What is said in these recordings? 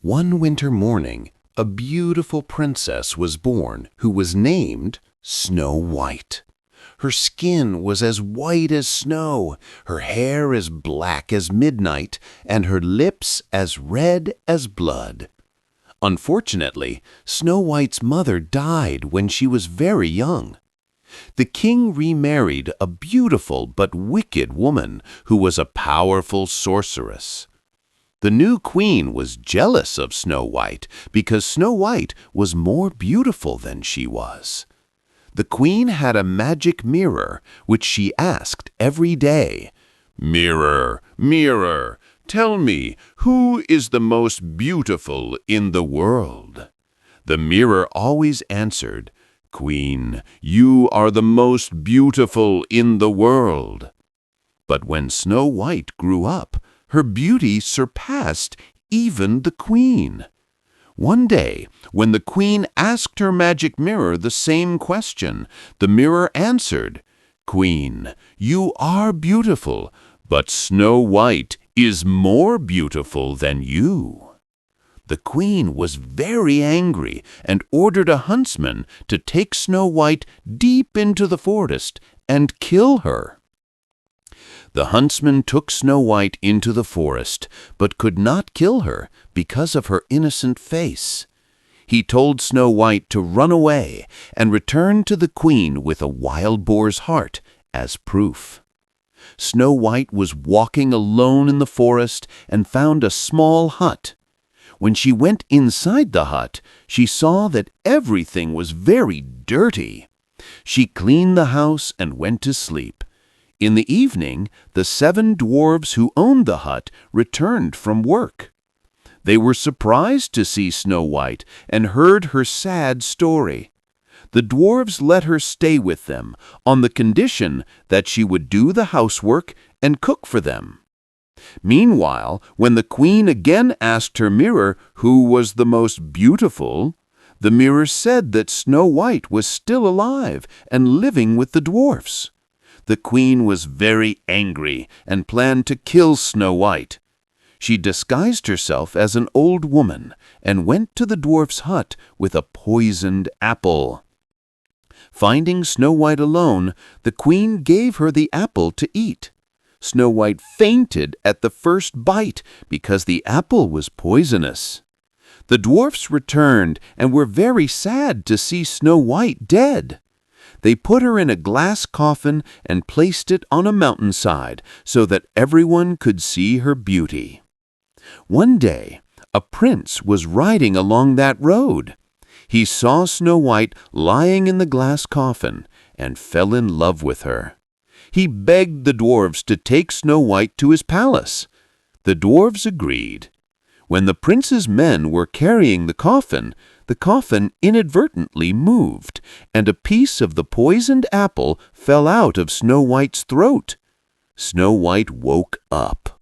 One winter morning, a beautiful princess was born who was named Snow White. Her skin was as white as snow, her hair as black as midnight, and her lips as red as blood. Unfortunately, Snow White's mother died when she was very young. The king remarried a beautiful but wicked woman who was a powerful sorceress. The new queen was jealous of Snow White because Snow White was more beautiful than she was. The queen had a magic mirror which she asked every day, "Mirror, mirror, tell me, who is the most beautiful in the world?" The mirror always answered, "Queen, you are the most beautiful in the world." But when Snow White grew up, her beauty surpassed even the queen. One day, when the queen asked her magic mirror the same question, the mirror answered, "Queen, you are beautiful, but Snow White is more beautiful than you." The queen was very angry and ordered a huntsman to take Snow White deep into the forest and kill her. The huntsman took Snow White into the forest, but could not kill her because of her innocent face. He told Snow White to run away and return to the queen with a wild boar's heart as proof. Snow White was walking alone in the forest and found a small hut. When she went inside the hut, she saw that everything was very dirty. She cleaned the house and went to sleep. In the evening, the 7 dwarfs who owned the hut returned from work. They were surprised to see Snow White and heard her sad story. The dwarfs let her stay with them on the condition that she would do the housework and cook for them. Meanwhile, when the queen again asked her mirror who was the most beautiful, the mirror said that Snow White was still alive and living with the dwarfs. The queen was very angry and planned to kill Snow White. She disguised herself as an old woman and went to the dwarf's hut with a poisoned apple. Finding Snow White alone, the queen gave her the apple to eat. Snow White fainted at the first bite because the apple was poisonous. The dwarfs returned and were very sad to see Snow White dead. They put her in a glass coffin and placed it on a mountainside so that everyone could see her beauty. One day, a prince was riding along that road. He saw Snow White lying in the glass coffin and fell in love with her. He begged the dwarfs to take Snow White to his palace. The dwarfs agreed. When the prince's men were carrying the coffin inadvertently moved, and a piece of the poisoned apple fell out of Snow White's throat. Snow White woke up.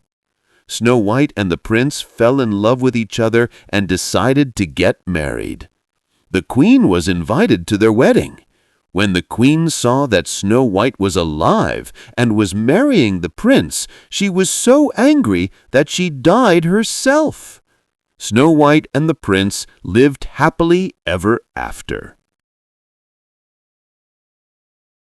Snow White and the prince fell in love with each other and decided to get married. The queen was invited to their wedding. When the queen saw that Snow White was alive and was marrying the prince, she was so angry that she died herself. Snow White and the prince lived happily ever after.